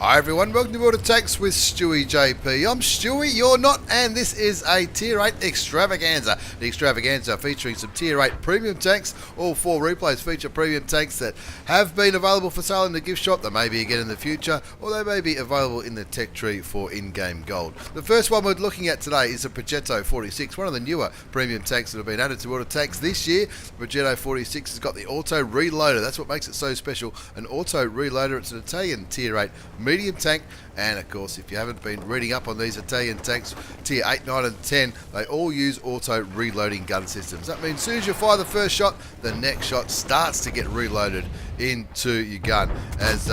Hi everyone, welcome to World of Tanks with stewiejp. I'm Stewie, you're not, and this is a Tier 8 extravaganza. The extravaganza featuring some Tier 8 premium tanks. All 4 replays feature premium tanks that have been available for sale in the gift shop, that may be again in the future, or they may be available in the tech tree for in-game gold. The first one we're looking at today is a Progetto 46, one of the newer premium tanks that have been added to World of Tanks this year. The Progetto 46 has got the auto reloader. That's what makes it so special, an auto reloader. It's an Italian Tier 8 medium tank, and of course if you haven't been reading up on these Italian tanks, Tier 8, 9 and 10, they all use auto reloading gun systems. That means as soon as you fire the first shot, the next shot starts to get reloaded into your gun. As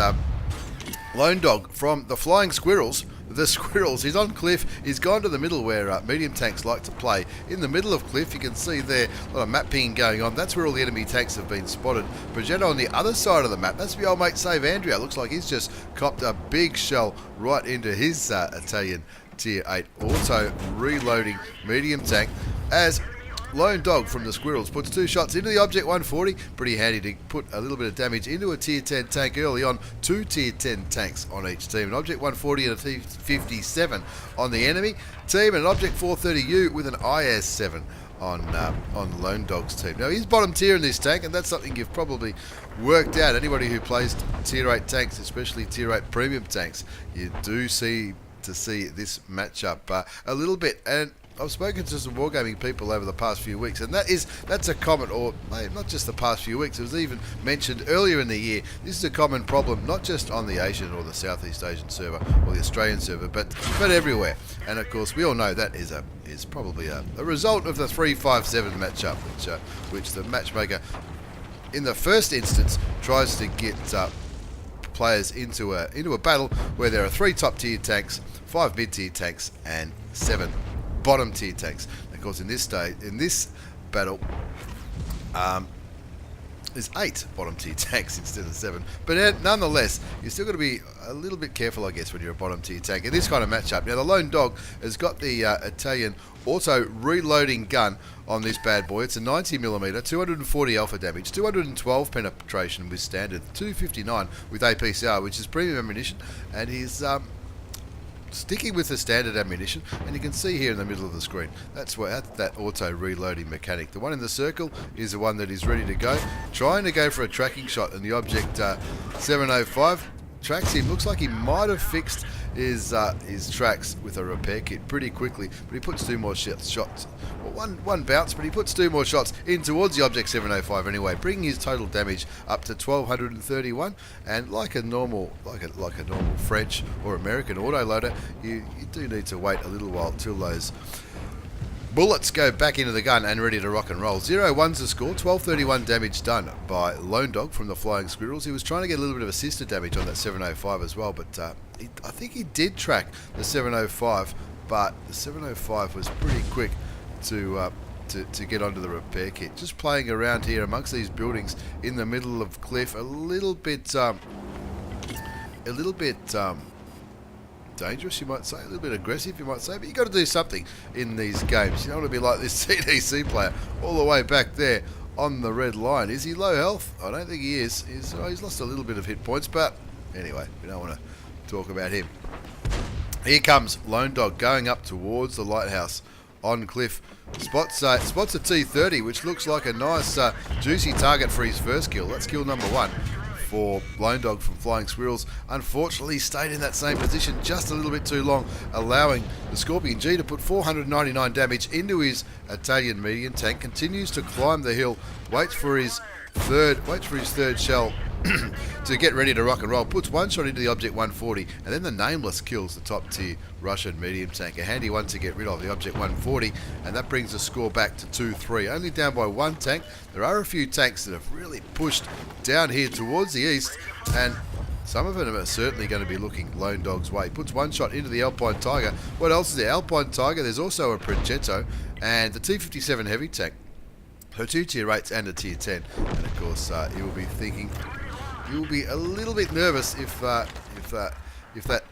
Lone Dog from the Flying Squirrels, he's on Cliff, he's gone to the middle where medium tanks like to play. In the middle of Cliff, you can see there a lot of map pinging going on. That's where all the enemy tanks have been spotted. Progetto on the other side of the map, that's the old mate Save Andrea. Looks like he's just copped a big shell right into his Italian Tier 8 auto reloading medium tank, as Lone Dog from the Squirrels puts 2 shots into the Object 140. Pretty handy to put a little bit of damage into a Tier 10 tank early on. 2 Tier 10 tanks on each team. An Object 140 and a T57 on the enemy team, and an Object 430U with an IS-7 on Lone Dog's team. Now he's bottom tier in this tank, and that's something you've probably worked out. Anybody who plays Tier 8 tanks, especially Tier 8 premium tanks, you do see this matchup a little bit. And I've spoken to some wargaming people over the past few weeks, and that's a common, or not just the past few weeks, it was even mentioned earlier in the year. This is a common problem, not just on the Asian or the Southeast Asian server or the Australian server, but everywhere. And of course, we all know that is probably a result of the 3-5-7 matchup, which the matchmaker, in the first instance, tries to get players into a battle where there are 3 top tier tanks, 5 mid tier tanks, and 7 bottom tier tanks. Of course, in this battle, there's 8 bottom tier tanks instead of 7. But nonetheless, you're still got to be a little bit careful, I guess, when you're a bottom tier tank in this kind of matchup. Now, the Lone Dog has got the Italian auto reloading gun on this bad boy. It's a 90mm, 240 alpha damage, 212 penetration with standard, 259 with APCR, which is premium ammunition, and he's sticking with the standard ammunition, and you can see here in the middle of the screen, that's that auto reloading mechanic. The one in the circle is the one that is ready to go, trying to go for a tracking shot, and the Object 705 tracks him. Looks like he might have fixed his tracks with a repair kit pretty quickly, but he puts 2 more shots. Well, one bounce, but he puts 2 more shots in towards the Object 705 anyway, bringing his total damage up to 1231. And like a normal French or American autoloader, you do need to wait a little while till those bullets go back into the gun and ready to rock and roll. 0-1's the score, 1231 damage done by Lone Dog from the Flying Squirrels. He was trying to get a little bit of assisted damage on that 705 as well, but I think he did track the 705, but the 705 was pretty quick to get onto the repair kit. Just playing around here amongst these buildings in the middle of Cliff, a little bit dangerous, you might say, a little bit aggressive, you might say, but you got to do something in these games. You don't want to be like this CDC player all the way back there on the red line. Is he low health? I don't think he is. He's lost a little bit of hit points, but anyway, we don't want to talk about him. Here comes Lone Dog going up towards the lighthouse on Cliff. Spots a T30, which looks like a nice juicy target for his first kill. That's kill number 1 for Lone Dog from Flying Squirrels. Unfortunately, stayed in that same position just a little bit too long, allowing the Scorpion G to put 499 damage into his Italian medium tank. Continues to climb the hill, waits for his third shell to get ready to rock and roll. Puts 1 shot into the Object 140, and then the Nameless kills the top tier Russian medium tank. A handy one to get rid of, the Object 140, and that brings the score back to 2-3. Only down by 1 tank. There are a few tanks that have really pushed down here towards the east, and some of them are certainly going to be looking Lone Dog's way. Puts 1 shot into the Alpine Tiger. What else is there? Alpine Tiger. There's also a Progetto and the T57 heavy tank. So 2 Tier 8s and a Tier 10. And of course, you will be thinking, you will be a little bit nervous if that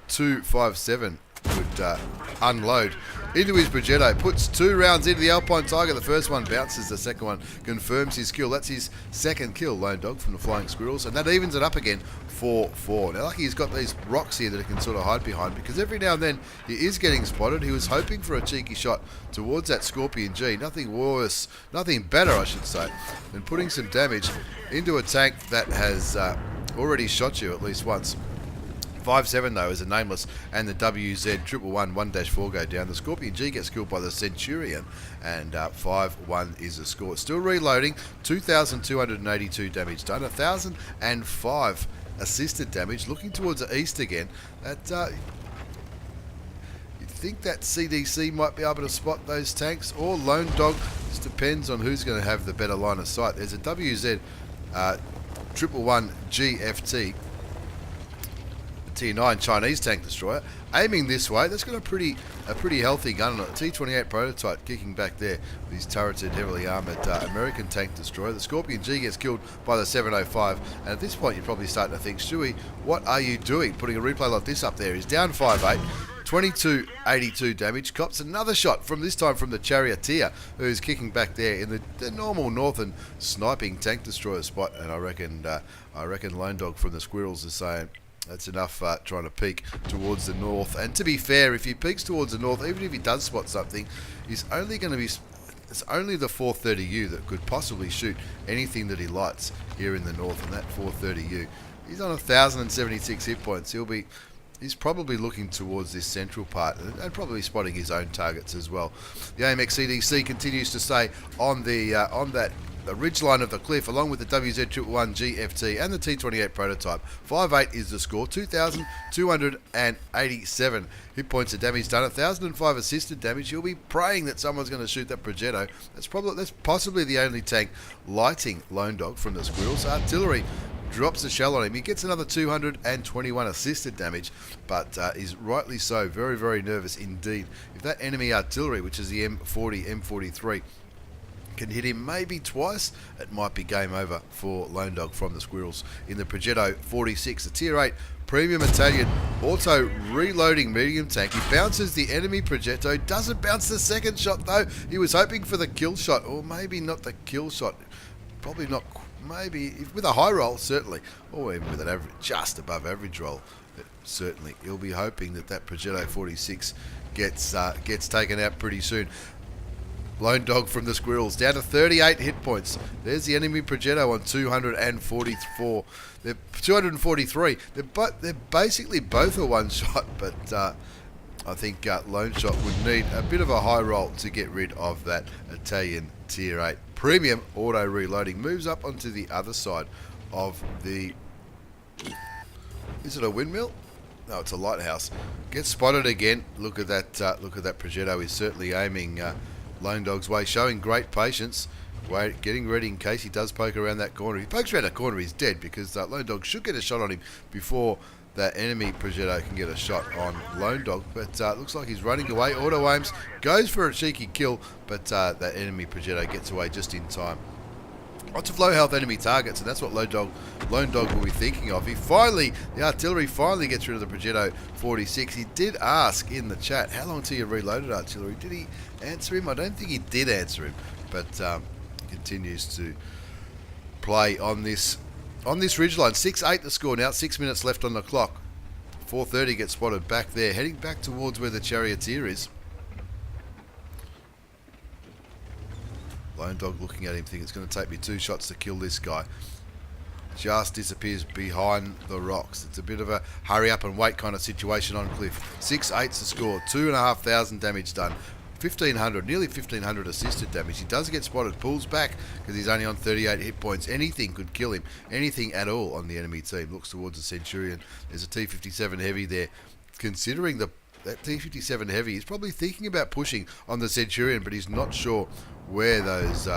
257 would unload into his Progetto, puts 2 rounds into the Alpine Tiger. The first one bounces, the second one confirms his kill. That's his second kill, Lone Dog from the Flying Squirrels, and that evens it up again 4-4. Now, lucky he's got these rocks here that he can sort of hide behind, because every now and then he is getting spotted. He was hoping for a cheeky shot towards that Scorpion G. Nothing worse, nothing better, I should say, than putting some damage into a tank that has already shot you at least once. 5-7 though is a nameless, and the WZ 111-1-4 go down. The Scorpion G gets killed by the Centurion, and 5-1 is the score. Still reloading, 2,282 damage done, 1,005 assisted damage. Looking towards the east again. That you'd think that CDC might be able to spot those tanks, or Lone Dog. Just depends on who's going to have the better line of sight. There's a WZ 111 GFT. Tier 9 Chinese tank destroyer aiming this way. That's got a pretty healthy gun on it. T28 prototype kicking back there with his turreted, heavily armoured American tank destroyer. The Scorpion G gets killed by the 705, and at this point you're probably starting to think, Stewie, what are you doing putting a replay like this up there? He's down 5-8, 2282 damage. Cops another shot, from this time from the Charioteer, who's kicking back there in the normal northern sniping tank destroyer spot, and I reckon Lone Dog from the Squirrels is saying, that's enough trying to peek towards the north. And to be fair, if he peeks towards the north, even if he does spot something, he's only going to be... It's only the 430U that could possibly shoot anything that he lights here in the north. And that 430U, he's on 1,076 hit points. He's probably looking towards this central part and probably spotting his own targets as well. The AMX CDC continues to stay on the ridgeline of the cliff, along with the WZ111 GFT and the T28 prototype. 5-8 is the score, 2,287 hit points of damage done, 1,005 assisted damage. You'll be praying that someone's going to shoot that Progetto. That's possibly the only tank lighting Lone Dog from the Squirrels. Artillery drops a shell on him. He gets another 221 assisted damage, but is rightly so very, very nervous indeed. If that enemy artillery, which is the M40, M43, can hit him maybe twice, it might be game over for Lone Dog from the Squirrels. In the Progetto 46, the Tier 8 Premium Italian auto reloading medium tank. He bounces the enemy Progetto, doesn't bounce the second shot though. He was hoping for the kill shot, or maybe not the kill shot. Probably not, maybe with a high roll, certainly, or even with an average, just above average roll. Certainly, he'll be hoping that that Progetto 46 gets taken out pretty soon. Lone Dog from the Squirrels down to 38 hit points. There's the enemy Progetto on 244. They're 243. They're basically both a one shot, but I think Lone Shot would need a bit of a high roll to get rid of that Italian Tier 8 Premium auto reloading. Moves up onto the other side of the... Is it a windmill? No, it's a lighthouse. Gets spotted again. Look at that Progetto. He's certainly aiming Lone Dog's way, showing great patience, getting ready in case he does poke around that corner. If he pokes around that corner, he's dead, because Lone Dog should get a shot on him before that enemy Progetto can get a shot on Lone Dog. But looks like he's running away. Auto aims, goes for a cheeky kill, but that enemy Progetto gets away just in time. Lots of low health enemy targets, and that's what Lone Dog will be thinking of. The artillery finally gets rid of the Progetto 46. He did ask in the chat, how long till you reloaded artillery? Did he answer him? I don't think he did answer him, but continues to play on this ridgeline. 6-8 the score now, 6 minutes left on the clock. 430 gets spotted back there, heading back towards where the Charioteer is. Lone Dog looking at him, thinking it's going to take me 2 shots to kill this guy. Just disappears behind the rocks. It's a bit of a hurry up and wait kind of situation on cliff. 6-8's the score, 2,500 damage done. 1,500, nearly 1,500 assisted damage. He does get spotted, pulls back because he's only on 38 hit points. Anything could kill him, anything at all on the enemy team. Looks towards the Centurion. There's a T57 Heavy there. Considering that T57 Heavy, he's probably thinking about pushing on the Centurion, but he's not sure where those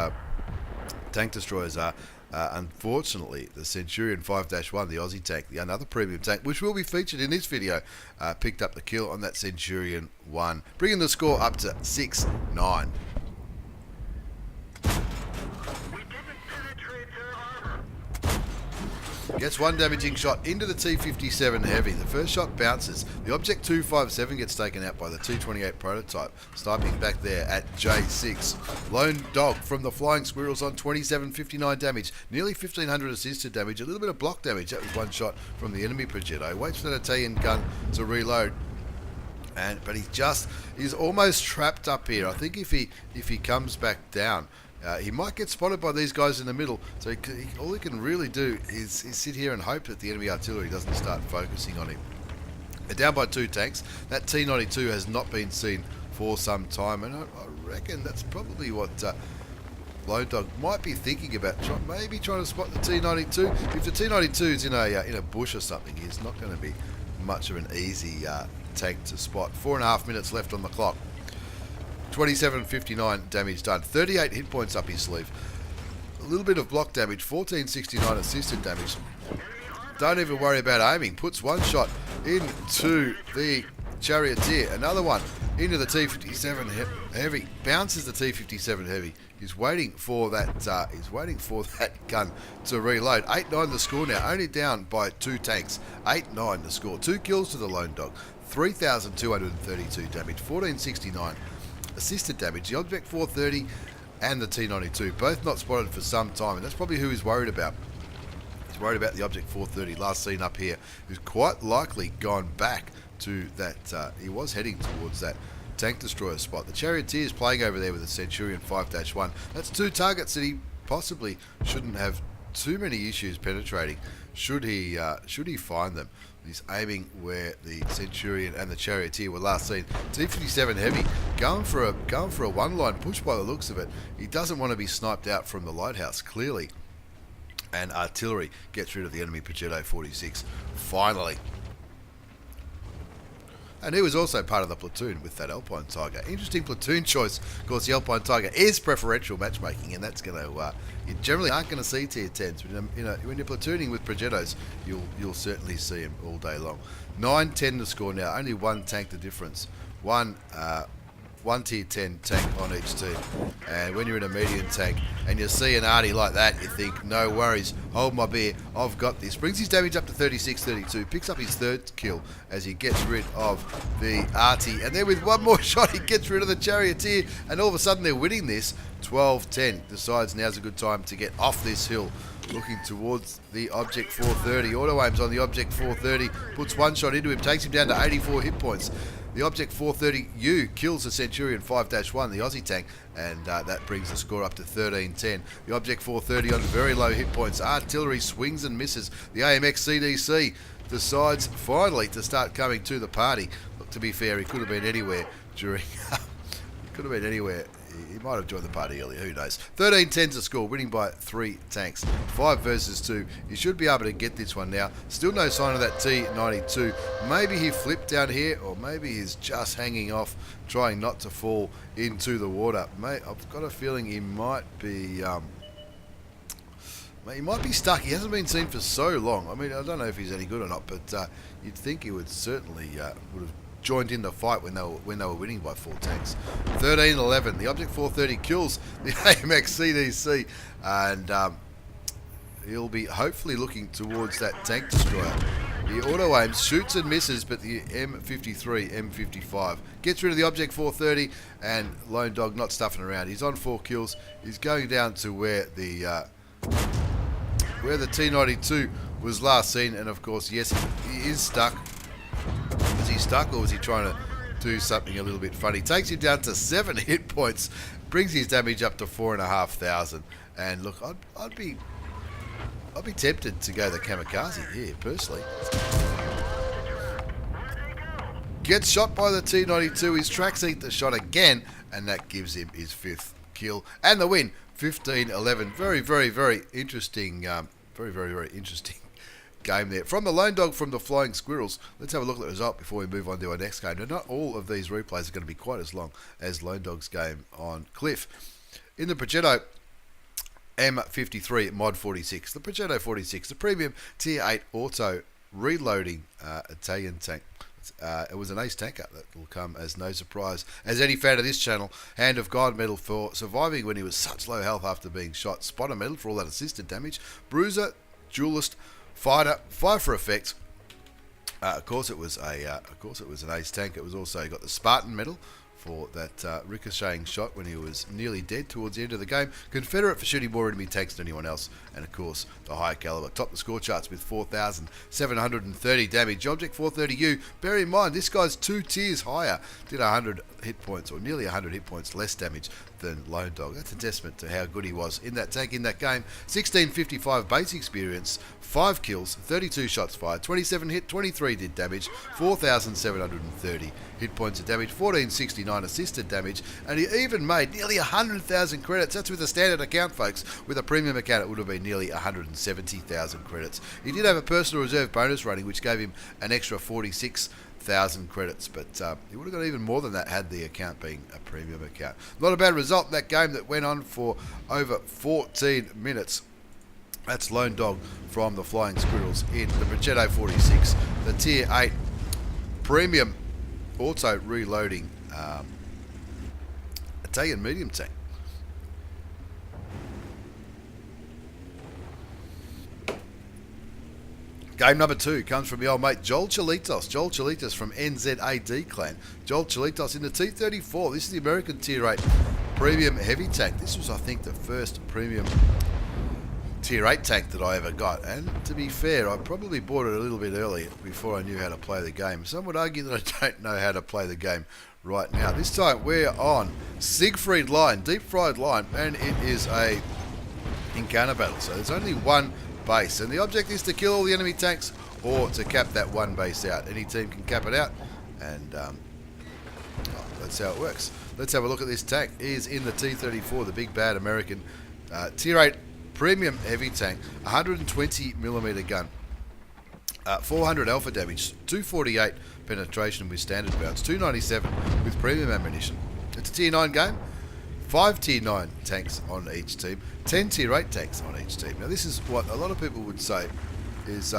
tank destroyers are. Unfortunately, the Centurion 5-1, the Aussie Tank, another premium tank, which will be featured in this video, picked up the kill on that Centurion 1, bringing the score up to 6-9. Gets one damaging shot into the T57 Heavy. The first shot bounces. The Object 257 gets taken out by the T28 prototype. Sniping back there at J6. Lone Dog from the Flying Squirrels on 2759 damage. Nearly 1500 assisted damage. A little bit of block damage. That was one shot from the enemy Progetto. Waits for that Italian gun to reload. But he's almost trapped up here. I think if he comes back down, he might get spotted by these guys in the middle. So all he can really do is sit here and hope that the enemy artillery doesn't start focusing on him. They're down by 2 tanks. That T92 has not been seen for some time, and I reckon that's probably what Lone Dog might be thinking about. Maybe trying to spot the T92. If the T92 is in a bush or something, it's not going to be much of an easy tank to spot. 4.5 minutes left on the clock. 2759 damage done. 38 hit points up his sleeve. A little bit of block damage. 1469 assisted damage. Don't even worry about aiming. Puts one shot into the Charioteer. Another one into the T57 Heavy. Bounces the T57 Heavy. He's waiting for that. He's waiting for that gun to reload. 8-9 the score now. Only down by 2 tanks. 8-9 the score. 2 kills to the Lone Dog. 3,232 damage. 1469 assisted damage. The Object 430 and the T92 both not spotted for some time, and that's probably who he's worried about. He's worried about the Object 430, last seen up here, who's quite likely gone back to that. He was heading towards that tank destroyer spot. The Charioteer is playing over there with the Centurion 5-1. That's 2 targets that he possibly shouldn't have too many issues penetrating. Should he find them? He's aiming where the Centurion and the Charioteer were last seen. T57 Heavy going for a one-line push by the looks of it. He doesn't want to be sniped out from the lighthouse, clearly. And artillery gets rid of the enemy Progetto 46. Finally. And he was also part of the platoon with that Alpine Tiger. Interesting platoon choice. Of course, the Alpine Tiger is preferential matchmaking, and that's going to... you generally aren't going to see tier 10s. But, when you're platooning with Progettos, you'll certainly see them all day long. 9-10 the score now. Only 1 tank the difference. One tier 10 tank on each team. And when you're in a medium tank and you see an arty like that, you think, no worries, hold my beer, I've got this. Brings his damage up to 36-32, picks up his 3rd kill as he gets rid of the arty. And then with one more shot, he gets rid of the Charioteer, and all of a sudden they're winning this. 12-10, decides now's a good time to get off this hill. Looking towards the Object 430. Auto aims on the Object 430, puts one shot into him, takes him down to 84 hit points. The Object 430U kills the Centurion 5-1, the Aussie Tank, and that brings the score up to 13-10. The Object 430 on very low hit points. Artillery swings and misses. The AMX CDC decides finally to start coming to the party. Look, to be fair, he could have been anywhere during... he could have been anywhere. He might have joined the party earlier, who knows. 13-10's the score, winning by 3 tanks. 5 versus 2. You should be able to get this one now. Still no sign of that T92. Maybe he flipped down here, or maybe he's just hanging off, trying not to fall into the water. Mate, I've got a feeling he might be... he might be stuck. He hasn't been seen for so long. I mean, I don't know if he's any good or not, but you'd think he would certainly would have joined in the fight when they were winning by 4 tanks. 13-11. The Object 430 kills the AMX CDC, and he'll be hopefully looking towards that tank destroyer. He auto aims, shoots and misses, but the M53, M55 gets rid of the Object 430, and Lone Dog not stuffing around. He's on 4 kills. He's going down to where the T92 was last seen, and of course, yes, he is stuck. Was he stuck, or was he trying to do something a little bit funny? Takes him down to 7 hit points, brings his damage up to 4,500. And look, I'd be tempted to go the kamikaze here, personally. Gets shot by the T92. His tracks eat the shot again, and that gives him his 5th kill and the win. 15-11. Very, very, very interesting. Very, very, very interesting game there. From the Lone Dog from the Flying Squirrels, let's have a look at the result before we move on to our next game. Now, not all of these replays are going to be quite as long as Lone Dog's game on Cliff. In the Progetto M53 Mod 46, the Progetto 46, the premium Tier 8 auto reloading Italian tank. It was an ace tanker. That will come as no surprise as any fan of this channel. Hand of God medal for surviving when he was such low health after being shot. Spotter medal for all that assisted damage. Bruiser, duelist fighter, 5 for effect. Of course, it was an ace tank. It was also got the Spartan medal for that ricocheting shot when he was nearly dead towards the end of the game. Confederate for shooting more enemy tanks than anyone else, and of course the high caliber. Topped the score charts with 4,730 damage. Object 430U. Bear in mind this guy's 2 tiers higher. Did 100 hit points, or nearly 100 hit points less damage than Lone Dog. That's a testament to how good he was in that tank in that game. 1655 base experience, 5 kills, 32 shots fired, 27 hit, 23 did damage, 4,730 hit points of damage, 1469 assisted damage, and he even made nearly 100,000 credits. That's with a standard account, folks. With a premium account, it would have been nearly 170,000 credits. He did have a personal reserve bonus rating, which gave him an extra 46,000 credits, but he would have got even more than that had the account being a premium account. Not a bad result in that game that went on for over 14 minutes. That's Lone Dog from the Flying Squirrels in the Progetto 46, the Tier 8 Premium Auto Reloading Italian medium tank. Game number 2 comes from the old mate Joel Chaletos. Joel Chaletos from NZAD clan. Joel Chaletos in the T34. This is the American Tier 8 Premium Heavy Tank. This was, I think, the first premium Tier 8 tank that I ever got. And to be fair, I probably bought it a little bit early before I knew how to play the game. Some would argue that I don't know how to play the game right now. This time we're on Siegfried line, deep fried line, and it is a encounter battle. So there's only one base, and the object is to kill all the enemy tanks or to cap that one base out. Any team can cap it out, and that's how it works. Let's have a look at this tank. It is in the T34, the big bad American Tier 8 Premium Heavy Tank, 120mm gun, 400 alpha damage, 248 penetration with standard rounds, 297 with premium ammunition. It's a Tier 9 game. 5 Tier 9 tanks on each team, 10 Tier 8 tanks on each team. Now this is what a lot of people would say is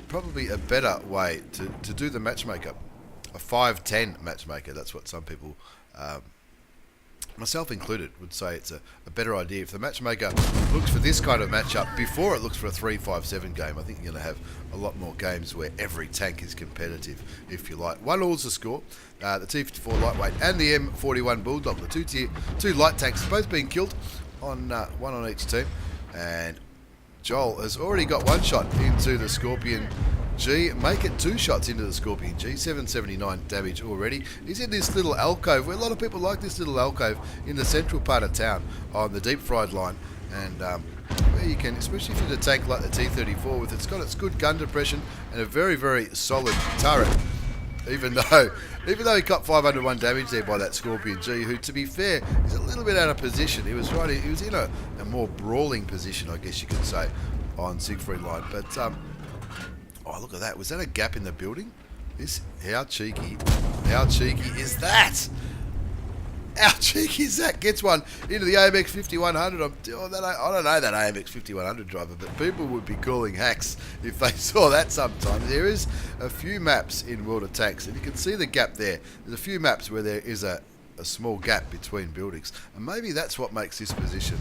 probably a better way to do the matchmaker. A 5-10 matchmaker, that's what some people, myself included, would say it's a better idea. If the matchmaker looks for this kind of matchup before it looks for a 3-5-7 game, I think you're going to have a lot more games where every tank is competitive, if you like. 1-all's the score. The T34 lightweight and the M41 Bulldog, the two light tanks, both being killed on one on each team. And Joel has already got 1 shot into the Scorpion G. Make it 2 shots into the Scorpion G. 779 damage already. He's in this little alcove where a lot of people like this little alcove in the central part of town on the deep fried line. And where you can, especially if you're a tank like the T34, with it's got its good gun depression and a very, very solid turret. Even though he got 501 damage there by that Scorpion G, who, to be fair, is a little bit out of position. He was in a more brawling position, I guess you could say, on Siegfried line. But oh, look at that! Was that a gap in the building? How cheeky is that? How cheeky is that? Gets one into the AMX 5100. I don't know that AMX 5100 driver, but people would be calling hacks if they saw that sometimes. There is a few maps in World of Tanks, and you can see the gap there. There's a few maps where there is a small gap between buildings, and maybe that's what makes this position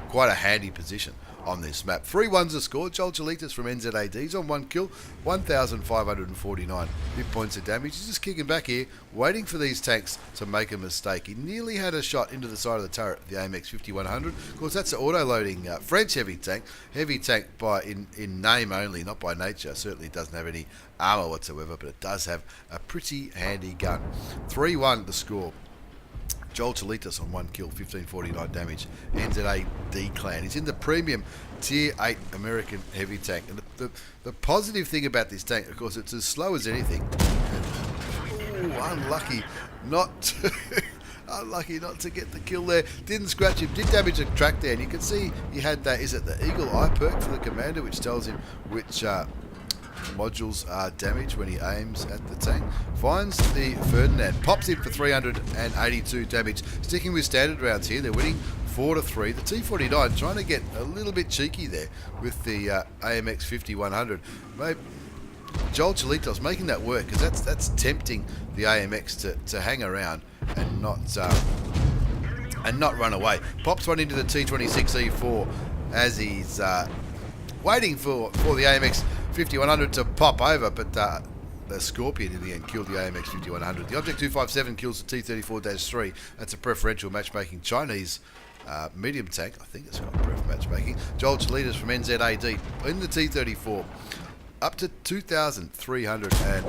quite a handy position on this map. 3-1's the score. Joel Chaletos from NZAD. He's on 1 kill, 1,549 hit points of damage. He's just kicking back here, waiting for these tanks to make a mistake. He nearly had a shot into the side of the turret, the AMX 5100. Of course, that's an auto-loading French heavy tank. Heavy tank in name only, not by nature. Certainly doesn't have any armour whatsoever, but it does have a pretty handy gun. 3-1 the score. Joel Chaletos on 1 kill, 1,549 damage. NZAD clan. He's in the premium Tier 8 American heavy tank. And the positive thing about this tank, of course, it's as slow as anything. And, unlucky not to get the kill there. Didn't scratch him. Did damage the track there. And you can see he had that, is it the Eagle Eye perk for the commander, which tells him which modules are damaged when he aims at the tank. Finds the Ferdinand, pops in for 382 damage. Sticking with standard rounds here, they're winning 4-3. The T49 trying to get a little bit cheeky there with the AMX 5100. Maybe Joel Chaletos making that work, because that's tempting the AMX to hang around and not run away. Pops one into the T26E4 as he's waiting for the AMX 5100 to pop over, but the Scorpion in the end killed the AMX 5100. The Object 257 kills the T34-3. That's a preferential matchmaking Chinese medium tank. I think it's got pref matchmaking. Joel Chaletos from NZAD in the T34. Up to 2,300 and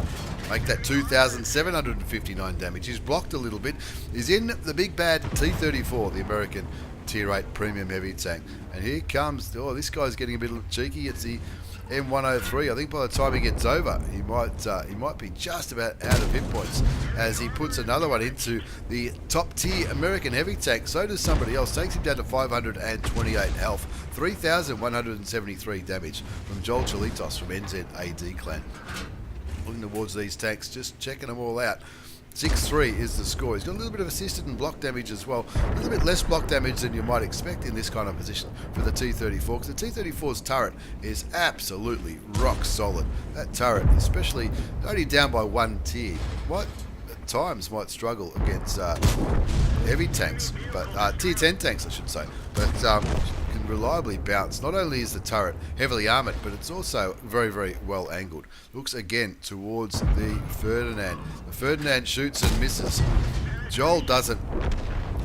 make that 2,759 damage. He's blocked a little bit. He's in the big bad T34, the American Tier 8 premium heavy tank. And here comes, oh, this guy's getting a bit cheeky. It's the M103. I think by the time he gets over, he might be just about out of hit points as he puts another one into the top tier American heavy tank. So does somebody else. Takes him down to 528 health, 3,173 damage from Joel Chaletos from NZAD clan. Looking towards these tanks, just checking them all out. 6-3 is the score. He's got a little bit of assisted and block damage as well. A little bit less block damage than you might expect in this kind of position for the T34, because the T34's turret is absolutely rock solid. That turret, especially only down by one tier, at times might struggle against heavy tanks, but tier 10 tanks I should say, but can reliably bounce. Not only is the turret heavily armoured, but it's also very, very well angled. Looks again towards the Ferdinand. The Ferdinand shoots and misses. Joel doesn't.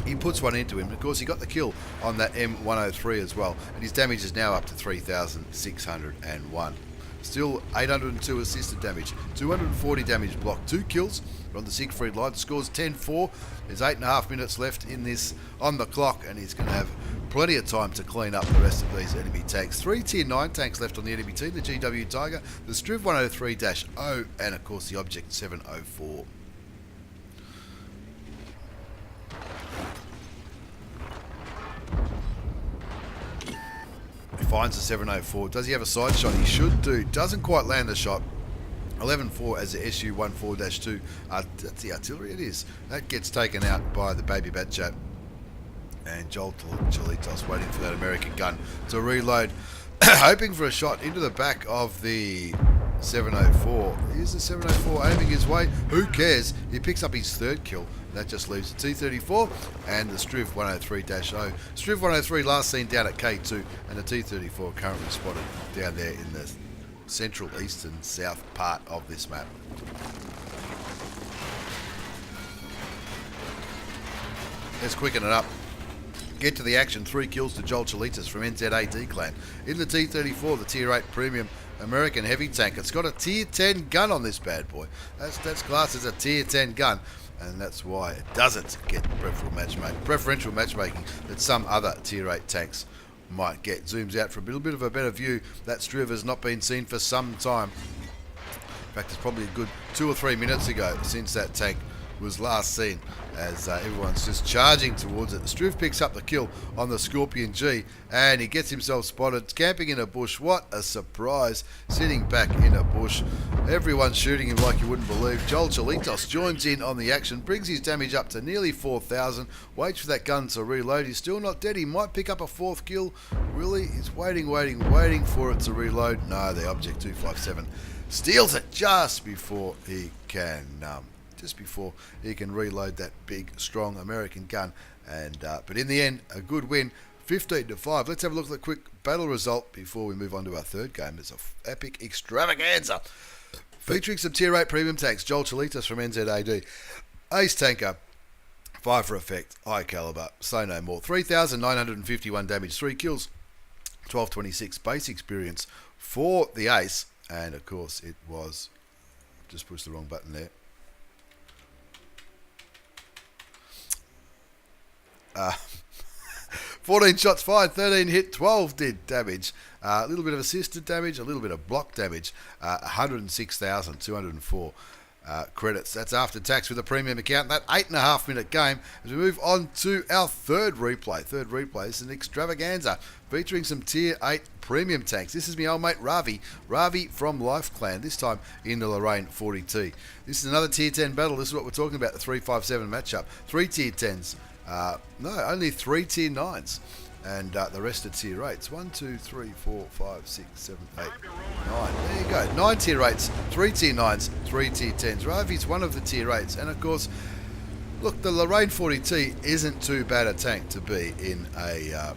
He puts one into him. Of course, he got the kill on that M103 as well, and his damage is now up to 3,601. Still 802 assisted damage, 240 damage blocked, 2 kills on the Siegfried line. The score's 10-4. There's 8.5 minutes left in this on the clock, and he's going to have plenty of time to clean up the rest of these enemy tanks. 3 tier 9 tanks left on the enemy team: the GW Tiger, the Striv 103-0, and of course the Object 704. He finds the 704. Does he have a side shot? He should do. Doesn't quite land the shot. 11-4 as the SU-14-2. That's the artillery, it is. That gets taken out by the baby Batchat. And Joel Chaletos waiting for that American gun to reload. Hoping for a shot into the back of the 704. Here's the 704 aiming his way. Who cares? He picks up his third kill. That just leaves the T34 and the Striv 103-0. Striv 103 last seen down at K2, and the T34 currently spotted down there in the central, eastern, south part of this map. Let's quicken it up. Get to the action. 3 kills to Joel Chaletos from NZAD clan. In the T34, the Tier 8 premium American heavy tank. It's got a Tier 10 gun on this bad boy. That's classed as a Tier 10 gun, and that's why it doesn't get preferential matchmaking that some other Tier 8 tanks might get. Zooms out for a little bit of a better view. That Striv has not been seen for some time. In fact, it's probably a good 2 or 3 minutes ago since that tank was last seen, as everyone's just charging towards it. The Striv picks up the kill on the Scorpion G, and he gets himself spotted camping in a bush. What a surprise, sitting back in a bush. Everyone's shooting him like you wouldn't believe. Joel Chaletos joins in on the action, brings his damage up to nearly 4,000, waits for that gun to reload. He's still not dead. He might pick up a 4th kill. Really, he's waiting for it to reload. No, the Object 257 steals it just before he can reload that big, strong American gun. And but in the end, a good win, 15-5. Let's have a look at the quick battle result before we move on to our third game. It's an epic extravaganza featuring some Tier 8 premium tanks. Joel Chaletos from NZAD, ace tanker, 5 for effect, high caliber, say no more. 3,951 damage, 3 kills, 1226 base experience for the ace. And of course it was, just pushed the wrong button there. 14 shots fired, 13 hit, 12 did damage. A little bit of assisted damage, a little bit of block damage. 106,204 credits. That's after tax with a premium account. That 8.5 minute game. As we move on to our third replay. Third replay is an extravaganza featuring some Tier 8 premium tanks. This is my old mate Ravvi from Life Clan, this time in the Lorraine 40t. This is another Tier 10 battle. This is what we're talking about, the 357 matchup. 3 Tier 10s. No, only 3 Tier 9s, and the rest are Tier 8s. 1, 2, 3, 4, 5, 6, 7, 8, 9. There you go. 9 Tier 8s, 3 Tier 9s, 3 Tier 10s. Ravvi's one of the Tier 8s, and of course, look, the Lorraine 40t isn't too bad a tank to be in a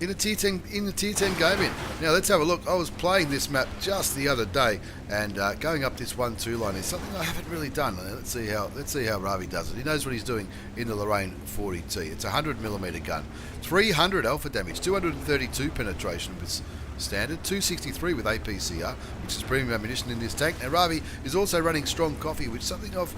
in a tier 10 game in. Now let's have a look. I was playing this map just the other day, and going up this 1-2 line is something I haven't really done. Let's see how Ravvi does it. He knows what he's doing in the Lorraine 40t. It's a 100mm gun, 300 alpha damage, 232 penetration with standard, 263 with APCR, which is premium ammunition in this tank. Now Ravvi is also running strong coffee, which is something I've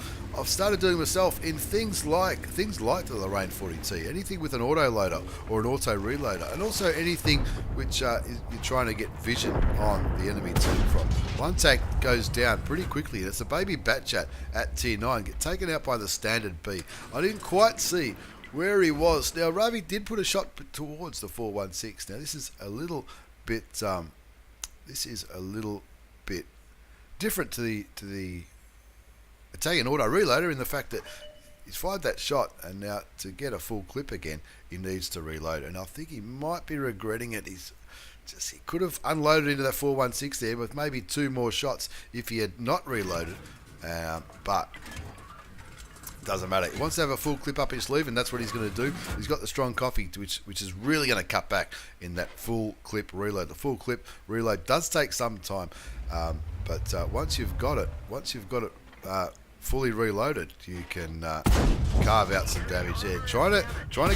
started doing myself in things like the Lorraine 40t, anything with an auto loader or an auto reloader, and also anything which you're trying to get vision on the enemy team from. One tank goes down pretty quickly, and it's a baby Batchat at tier 9, get taken out by the standard B. I didn't quite see where he was. Now Ravvi did put a shot towards the 416. Now this is a little bit different to the Italian auto reloader in the fact that he's fired that shot, and now to get a full clip again he needs to reload, and I think he might be regretting it. He could have unloaded into that 416 there with maybe 2 more shots if he had not reloaded, but doesn't matter. He wants to have a full clip up his sleeve, and that's what he's going to do. He's got the strong coffee, which is really going to cut back in that full clip reload. The full clip reload does take some time, but once you've got it fully reloaded, you can carve out some damage there. Trying to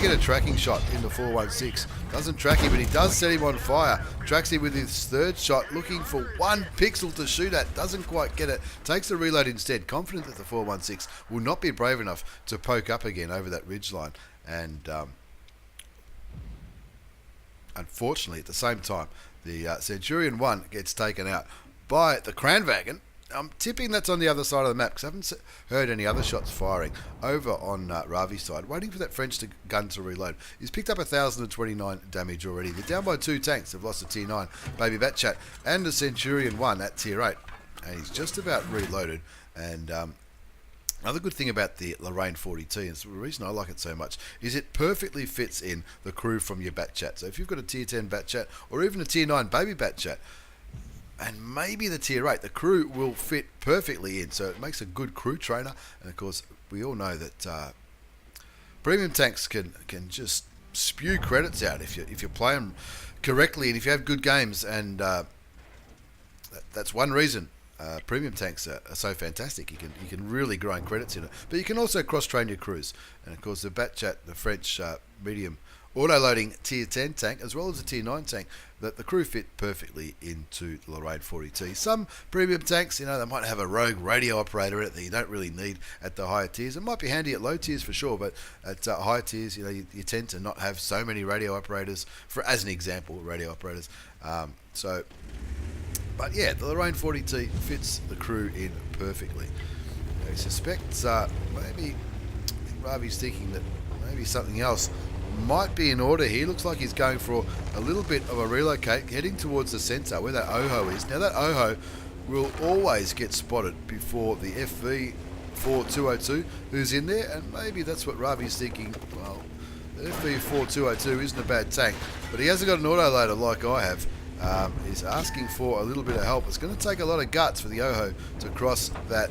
get a tracking shot in the 416. Doesn't track him, but he does set him on fire. Tracks him with his third shot, looking for 1 pixel to shoot at. Doesn't quite get it. Takes the reload instead, confident that the 416 will not be brave enough to poke up again over that ridgeline. And unfortunately, at the same time, the Centurion 1 gets taken out by the Kranwagen. I'm tipping that's on the other side of the map because I haven't heard any other shots firing over on Ravvi's side. Waiting for that French gun to reload. He's picked up 1,029 damage already. They're down by 2 tanks. They've lost a tier 9 Baby Batchat and a Centurion 1 at tier 8. And he's just about reloaded. And another good thing about the Lorraine 40t, and the reason I like it so much, is it perfectly fits in the crew from your Batchat. So if you've got a tier 10 Batchat or even a tier 9 Baby Batchat, and maybe the tier 8, the crew will fit perfectly in, so it makes a good crew trainer. And of course we all know that premium tanks can just spew credits out if you play them correctly and if you have good games, and that's one reason premium tanks are so fantastic. You can really grind credits in it, but you can also cross train your crews. And of course the Batchat, the French medium auto-loading tier 10 tank, as well as a tier 9 tank, that the crew fit perfectly into the Lorraine 40t. Some premium tanks, they might have a rogue radio operator in it that you don't really need at the higher tiers. It might be handy at low tiers for sure, but at higher tiers, you tend to not have so many radio operators, as an example, radio operators. But yeah, the Lorraine 40t fits the crew in perfectly. I suspect maybe Ravvi's thinking that maybe something else might be in order here. Looks like he's going for a little bit of a relocate, heading towards the centre where that OHO is. Now that OHO will always get spotted before the FV4202 who's in there, and maybe that's what Ravvi's thinking. Well, the FV4202 isn't a bad tank, but he hasn't got an autoloader like I have. He's asking for a little bit of help. It's going to take a lot of guts for the OHO to cross that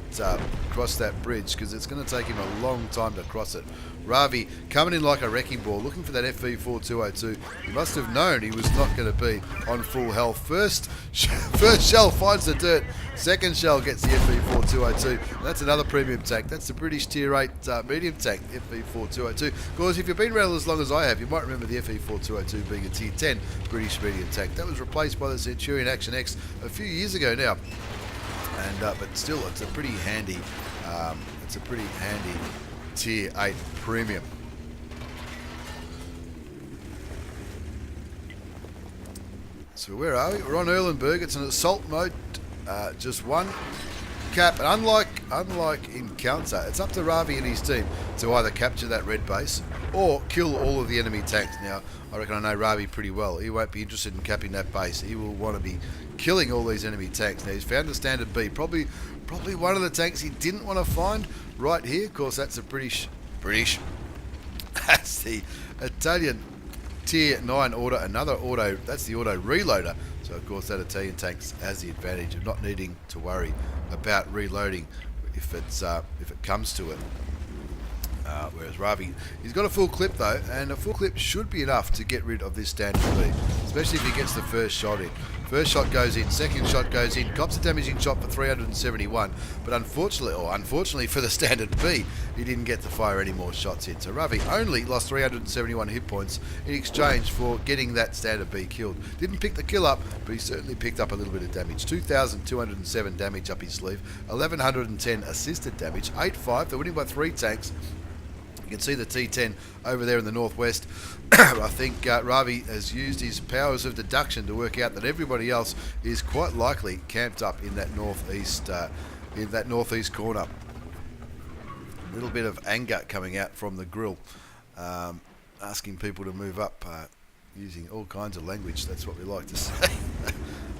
bridge, because it's going to take him a long time to cross it. Ravvi coming in like a wrecking ball, looking for that FV4202. He must have known he was not going to be on full health. First shell finds the dirt. Second shell gets the FV4202. And that's another premium tank. That's the British tier 8 medium tank, FV4202. Of course, if you've been around as long as I have, you might remember the FV4202 being a tier 10 British medium tank. That was replaced by the Centurion Action X a few years ago now. And but still, it's a pretty handy. Tier 8 premium. So where are we? We're on Erlenberg. It's an assault mode, just one cap, and unlike in counter, it's up to Ravvi and his team to either capture that red base or kill all of the enemy tanks. Now I reckon I know Ravvi pretty well. He won't be interested in capping that base. He will want to be killing all these enemy tanks. Now he's found the standard B, probably one of the tanks he didn't want to find right here. Of course, that's a British. That's the Italian tier 9 auto, another auto. That's the auto reloader. So of course that Italian tank has the advantage of not needing to worry about reloading if it comes to it. Whereas Ravvi, he's got a full clip though, and a full clip should be enough to get rid of this standard B, especially if he gets the first shot in. First shot goes in, second shot goes in, cops a damaging shot for 371, but unfortunately for the standard B, he didn't get to fire any more shots in. So Ravvi only lost 371 hit points in exchange for getting that standard B killed. Didn't pick the kill up, but he certainly picked up a little bit of damage. 2,207 damage up his sleeve, 1,110 assisted damage, 8-5, they're winning by 3 tanks. You can see the T10 over there in the northwest. I think Ravvi has used his powers of deduction to work out that everybody else is quite likely camped up in that northeast corner. A little bit of anger coming out from the grill, asking people to move up, using all kinds of language. That's what we like to say.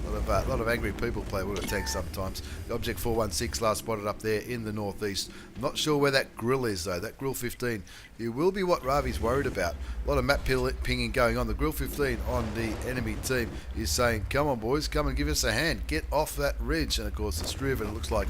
A lot of angry people play World of Tanks sometimes. The Object 416 last spotted up there in the northeast. Not sure where that grill is though. That grill 15, it will be what Ravvi's worried about. A lot of map pinging going on. The grill 15 on the enemy team is saying, come on boys, come and give us a hand. Get off that ridge. And of course the Striv, and it looks like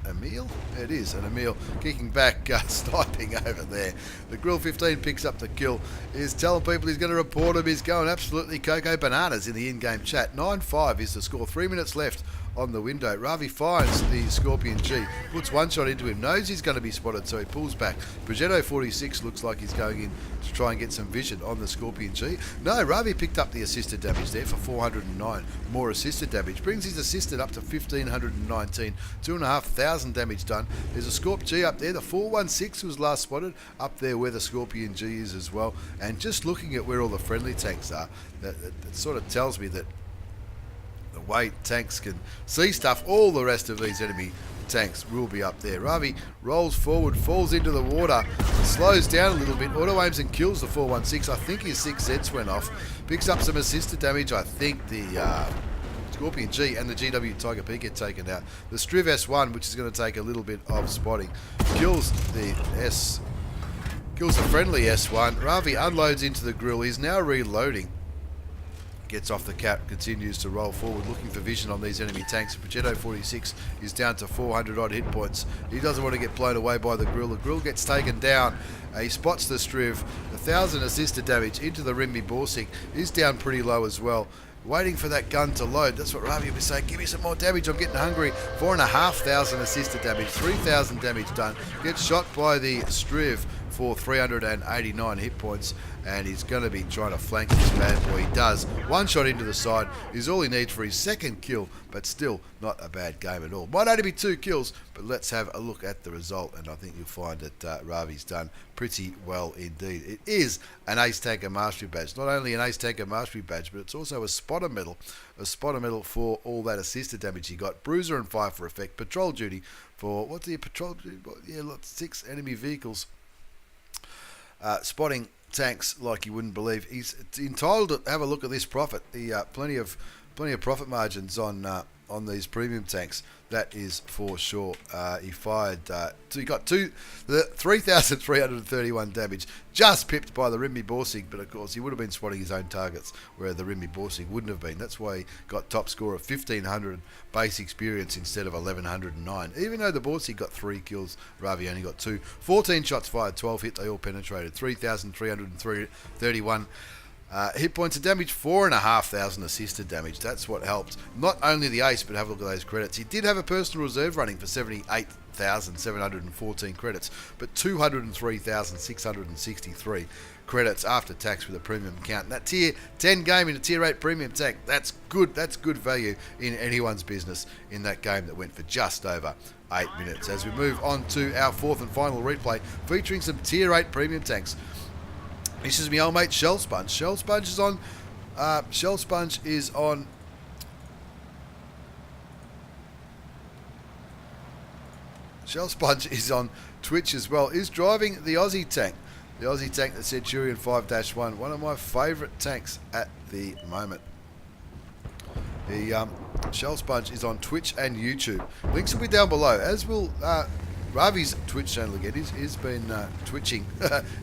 Emil? It is, and Emil kicking back, sniping over there. The Grill 15 picks up the kill. He's telling people he's going to report him. He's going absolutely cocoa bananas in the in-game chat. 9-5 is the score. 3 minutes left on the window. Ravvi finds the Scorpion G, puts one shot into him, knows he's going to be spotted, so he pulls back. Progetto 46 looks like he's going in to try and get some vision on the Scorpion G. No, Ravvi picked up the assisted damage there for 409 more assisted damage. Brings his assisted up to 1,519, 2,500 damage done. There's a Scorp G up there. The 416 was last spotted up there where the Scorpion G is as well. And just looking at where all the friendly tanks are, that sort of tells me that the way tanks can see stuff, all the rest of these enemy tanks will be up there. Ravvi rolls forward, falls into the water, slows down a little bit, auto aims and kills the 416. I think his 6 Zs went off. Picks up some assisted damage. I think the Scorpion G and the GW Tiger P get taken out. The Striv S1, which is going to take a little bit of spotting, kills the friendly S1. Ravvi unloads into the grill. He's now reloading. Gets off the cap, continues to roll forward, looking for vision on these enemy tanks. Progetto 46 is down to 400 odd hit points. He doesn't want to get blown away by the grill. The grill gets taken down. He spots the Striv. 1,000 assisted damage into the Rimby Borsig. He's down pretty low as well. Waiting for that gun to load. That's what Ravvi was saying. Give me some more damage. I'm getting hungry. 4,500 assisted damage. 3,000 damage done. Gets shot by the Striv for 389 hit points, and he's going to be trying to flank this bad boy. He does. One shot into the side is all he needs for his second kill, but still not a bad game at all. Might only be 2 kills, but let's have a look at the result, and I think you'll find that Ravvi's done pretty well indeed. It is an Ace Tanker Mastery Badge. Not only an Ace Tanker Mastery Badge, but it's also a spotter medal. A spotter medal for all that assisted damage he got. Bruiser and Fire for effect. Patrol duty for, what's the patrol duty? Yeah, 6 enemy vehicles. Spotting tanks like you wouldn't believe. He's entitled to have a look at this profit. The plenty of profit margins on these premium tanks. That is for sure. He fired. He got 3,331 damage, just pipped by the Rimby Borsig. But of course, he would have been spotting his own targets, where the Rimby Borsig wouldn't have been. That's why he got top score of 1,500 base experience instead of 1,109. Even though the Borsig got 3 kills, Ravvi only got 2. 14 shots fired, 12 hit. They all penetrated. 3,331. Hit points of damage, 4,500 assisted damage. That's what helped. Not only the ace, but have a look at those credits. He did have a personal reserve running for 78,714 credits, but 203,663 credits after tax with a premium account. And that tier 10 game in a tier 8 premium tank, that's good. That's good value in anyone's business in that game that went for just over 8 minutes. As we move on to our 4th and final replay, featuring some tier 8 premium tanks. This is my old mate Shell Sponge. Shell Sponge is on. Shell Sponge is on. Shell Sponge is on Twitch as well. Is driving the Aussie Tank. The Aussie Tank, the Centurion 5-1. One of my favourite tanks at the moment. The Shell Sponge is on Twitch and YouTube. Links will be down below, as will Ravvi's Twitch channel again. He's been twitching.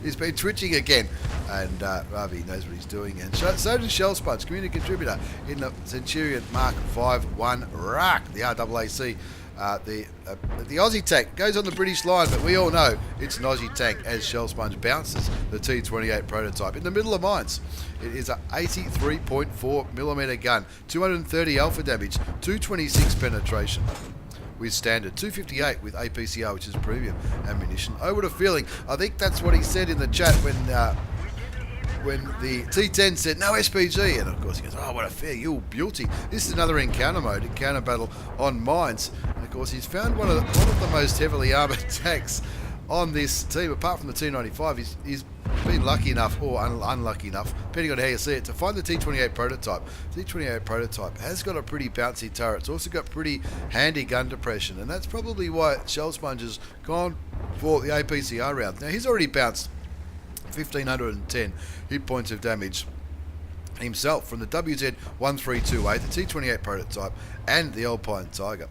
He's been twitching again, and Ravvi knows what he's doing. And so does Shell Sponge, community contributor in the Centurion Mark 5-1 RAAC, the RAAC The Aussie Tank goes on the British line, but we all know it's an Aussie Tank as Shell Sponge bounces the T28 prototype in the middle of mines. It is a 83.4mm gun, 230 alpha damage, 226 penetration with standard, 258 with APCR, which is premium ammunition. I would have feeling, I think that's what he said in the chat when the T10 said no SPG, and of course he goes, oh, what a fair, you beauty. This is another encounter mode, encounter battle on mines, and of course he's found one of the most heavily armoured tanks on this team, apart from the T95. He's been lucky enough, or unlucky enough, depending on how you see it, to find the T28 prototype. The T28 prototype has got a pretty bouncy turret. It's also got pretty handy gun depression, and that's probably why Shell Sponge has gone for the APCR round. Now he's already bounced 1,510 hit points of damage himself from the WZ-1328, the T28 prototype, and the Alpine Tiger.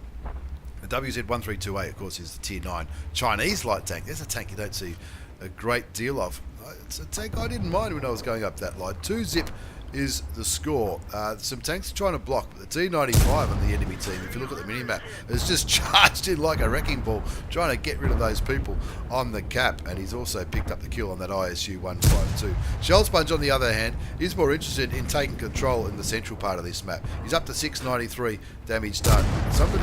The WZ-1328, of course, is the Tier 9 Chinese light tank. There's a tank you don't see a great deal of. It's a tank I didn't mind when I was going up that line. 2-zip is the score. Some tanks are trying to block, but the T95 on the enemy team, if you look at the mini-map, has just charged in like a wrecking ball, trying to get rid of those people on the cap, and he's also picked up the kill on that ISU 152. Shell Sponge, on the other hand, is more interested in taking control in the central part of this map. He's up to 693 damage done. Some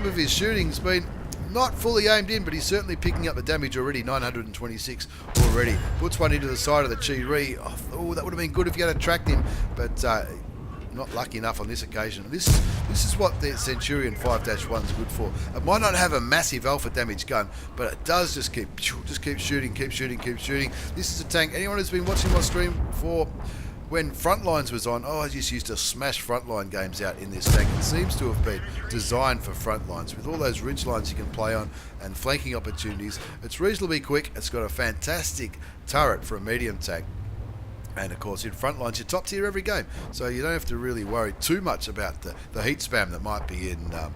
of his shooting's been not fully aimed in, but he's certainly picking up the damage already. 926 already. Puts one into the side of the Chi-Ri. Oh, that would have been good if you had tracked him, but not lucky enough on this occasion. This is what the Centurion 5-1 is good for. It might not have a massive alpha damage gun, but it does just keep shooting. This is a tank. Anyone who's been watching my stream for when Frontlines was on, I just used to smash Frontline games out in this tank. It seems to have been designed for Frontlines, with all those ridge lines you can play on and flanking opportunities. It's reasonably quick. It's got a fantastic turret for a medium tank. And of course, in Frontlines, you're top tier every game, so you don't have to really worry too much about the heat spam that might be in the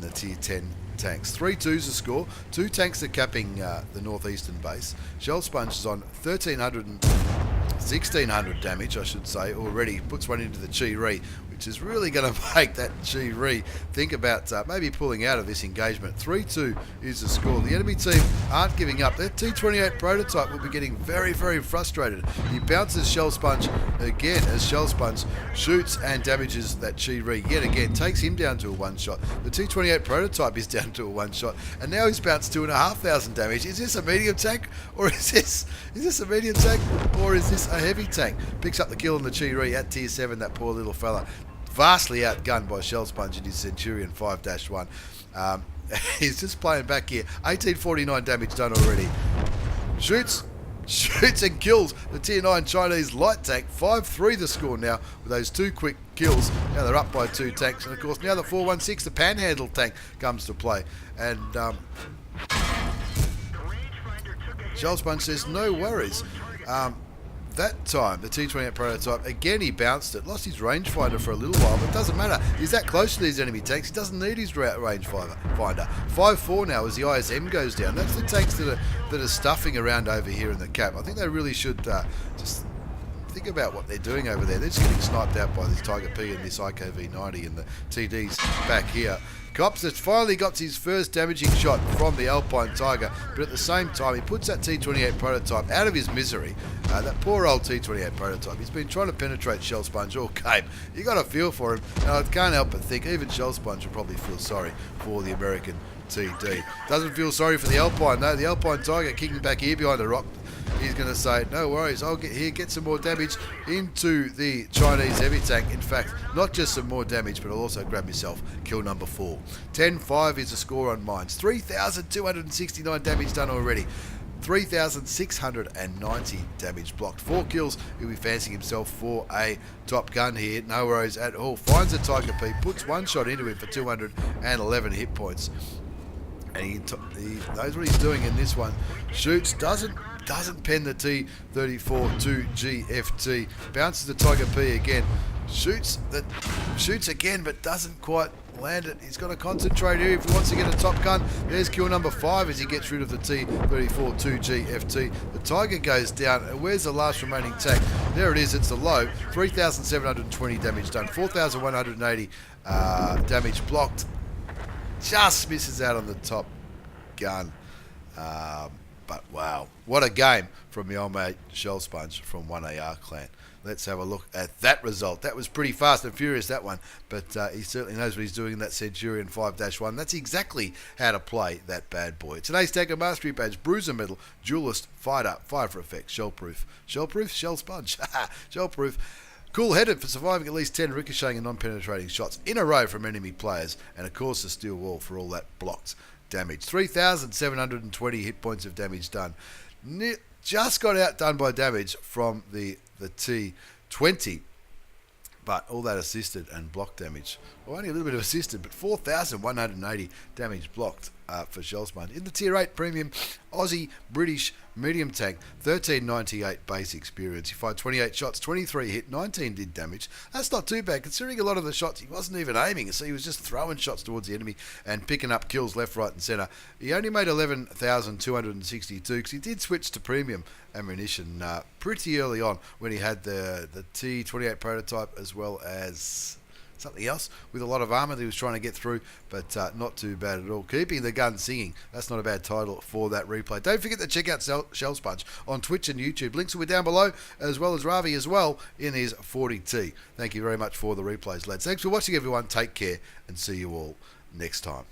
Tier 10 tanks. 3-2's the score. 2 tanks are capping the northeastern base. Shell Sponge is on 1,600 damage, I should say, already. Puts one into the Chi-Ri, which is really going to make that Chi-Ri think about maybe pulling out of this engagement. 3-2 is the score. The enemy team aren't giving up. Their T28 prototype will be getting very, very frustrated. He bounces Shell Sponge again as Shell Sponge shoots and damages that Chi-Ri yet again. Takes him down to a one-shot. The T28 prototype is down to a one-shot, and now he's bounced 2,500 damage. Is this a medium tank, or is this a medium tank, or is this a heavy tank? Picks up the kill on the Chi-Ri at Tier 7, that poor little fella. Vastly outgunned by Shell Sponge in his Centurion 5-1. He's just playing back here. 1849 damage done already. Shoots and kills the Tier 9 Chinese light tank. 5-3 the score now with those 2 quick kills. Now they're up by 2 tanks. And of course now the 416, the Panhandle tank, comes to play. And Shell Sponge says no worries. That time, the T28 prototype, again he bounced it, lost his rangefinder for a little while, but it doesn't matter. He's that close to these enemy tanks, he doesn't need his rangefinder. 5-4 now as the ISM goes down. That's the tanks that are stuffing around over here in the cap. I think they really should just think about what they're doing over there. They're just getting sniped out by this Tiger P and this IKV-90 and the TDs back here. Cops has finally got his first damaging shot from the Alpine Tiger, but at the same time he puts that T28 prototype out of his misery. That poor old T28 prototype, he's been trying to penetrate Shell Sponge all game. You got to feel for him, and I can't help but think even Shell Sponge will probably feel sorry for the American TD. Doesn't feel sorry for the Alpine though. The Alpine Tiger kicking back here behind the rock. He's going to say, no worries, I'll get here, get some more damage into the Chinese heavy tank. In fact, not just some more damage, but I'll also grab myself kill number 4. 10-5 is the score on mines. 3,269 damage done already. 3,690 damage blocked. 4 kills. He'll be fancying himself for a top gun here. No worries at all. Finds a Tiger P, puts one shot into him for 211 hit points. And he knows what he's doing in this one. Shoots, doesn't pen the T34 to GFT. Bounces the Tiger P again. Shoots again, but doesn't quite land it. He's got to concentrate here if he wants to get a top gun. There's kill number 5 as he gets rid of the T34 to GFT. The Tiger goes down. And where's the last remaining tank? There it is. It's the low. 3,720 damage done. 4,180 damage blocked. just misses out on the top gun. But wow, what a game from the old mate Shell Sponge from 1AR clan. Let's have a look at that result. That was pretty fast and furious, that one. But he certainly knows what he's doing in that Centurion 5-1. That's exactly how to play that bad boy. Today's Tank of Mastery badge, Bruiser Medal, Duelist, Fighter, Fire for Effect, Shell-proof. Shell-proof? Shell Sponge. Shell-proof. Cool-headed for surviving at least 10 ricocheting and non-penetrating shots in a row from enemy players. And of course the steel wall for all that blocked damage. 3,720 hit points of damage done. Just got outdone by damage from the T20, but all that assisted and blocked damage. Well, only a little bit of assisted, but 4,180 damage blocked for Shell Sponge. In the Tier 8 Premium Aussie British Medium Tank, 1398 base experience. He fired 28 shots, 23 hit, 19 did damage. That's not too bad, considering a lot of the shots he wasn't even aiming, so he was just throwing shots towards the enemy and picking up kills left, right and centre. He only made 11,262 because he did switch to premium ammunition pretty early on when he had the T28 prototype as well as something else with a lot of armour that he was trying to get through, but not too bad at all. Keeping the gun singing, that's not a bad title for that replay. Don't forget to check out Shell Sponge on Twitch and YouTube. Links will be down below, as well as Ravvi as well in his 40t. Thank you very much for the replays, lads. Thanks for watching, everyone. Take care and see you all next time.